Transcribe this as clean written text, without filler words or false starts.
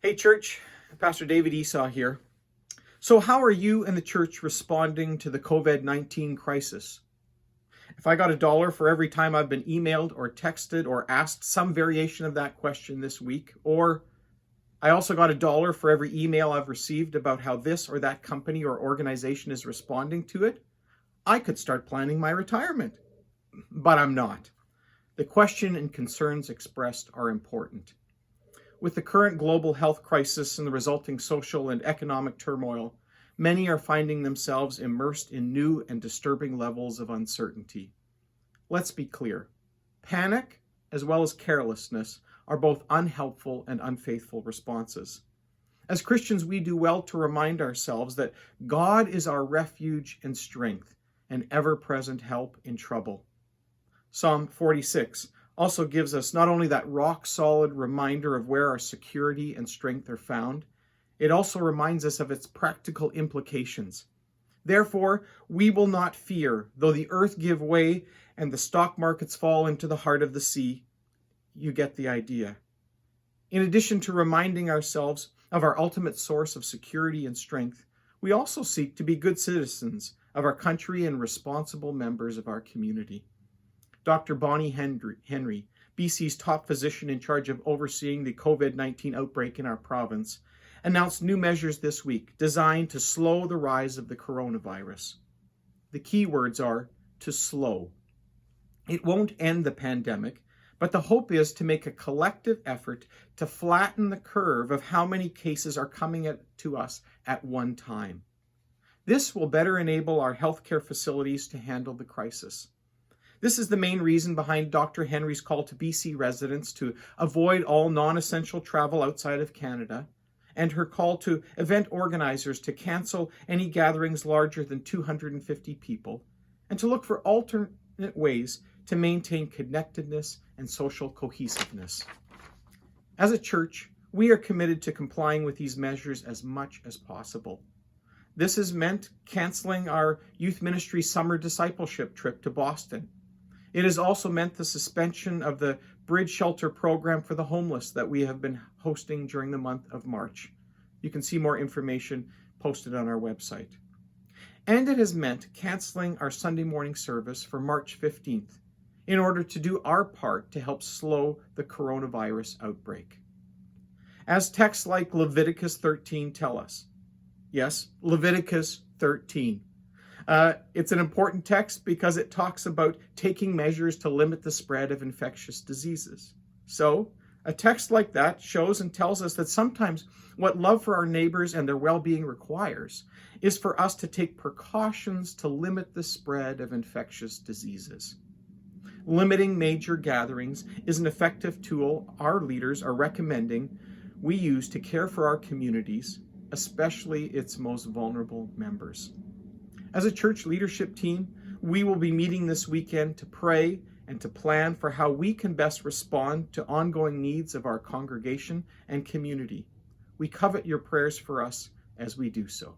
Hey church, Pastor David Esau here. So how are you and the church responding to the COVID-19 crisis? If I got $1 for every time I've been emailed or texted or asked some variation of that question this week, or I also got $1 for every email I've received about how this or that company or organization is responding to it, I could start planning my retirement. But I'm not. The question and concerns expressed are important. With the current global health crisis and the resulting social and economic turmoil, many are finding themselves immersed in new and disturbing levels of uncertainty. Let's be clear. Panic, as well as carelessness, are both unhelpful and unfaithful responses. As Christians, we do well to remind ourselves that God is our refuge and strength, an ever-present help in trouble. Psalm 46 also gives us not only that rock-solid reminder of where our security and strength are found, it also reminds us of its practical implications. Therefore, we will not fear, though the earth give way and the stock markets fall into the heart of the sea. You get the idea. In addition to reminding ourselves of our ultimate source of security and strength, we also seek to be good citizens of our country and responsible members of our community. Dr. Bonnie Henry, BC's top physician in charge of overseeing the COVID-19 outbreak in our province, announced new measures this week designed to slow the rise of the coronavirus. The key words are to slow. It won't end the pandemic, but the hope is to make a collective effort to flatten the curve of how many cases are coming to us at one time. This will better enable our healthcare facilities to handle the crisis. This is the main reason behind Dr. Henry's call to BC residents to avoid all non-essential travel outside of Canada, and her call to event organizers to cancel any gatherings larger than 250 people, and to look for alternate ways to maintain connectedness and social cohesiveness. As a church, we are committed to complying with these measures as much as possible. This has meant canceling our youth ministry summer discipleship trip to Boston. It has also meant the suspension of the Bridge Shelter program for the homeless that we have been hosting during the month of March. You can see more information posted on our website. And it has meant canceling our Sunday morning service for March 15th in order to do our part to help slow the coronavirus outbreak. As texts like Leviticus 13 tell us, yes, Leviticus 13. It's an important text because it talks about taking measures to limit the spread of infectious diseases. So, a text like that shows and tells us that sometimes what love for our neighbors and their well-being requires is for us to take precautions to limit the spread of infectious diseases. Limiting major gatherings is an effective tool our leaders are recommending we use to care for our communities, especially its most vulnerable members. As a church leadership team, we will be meeting this weekend to pray and to plan for how we can best respond to ongoing needs of our congregation and community. We covet your prayers for us as we do so.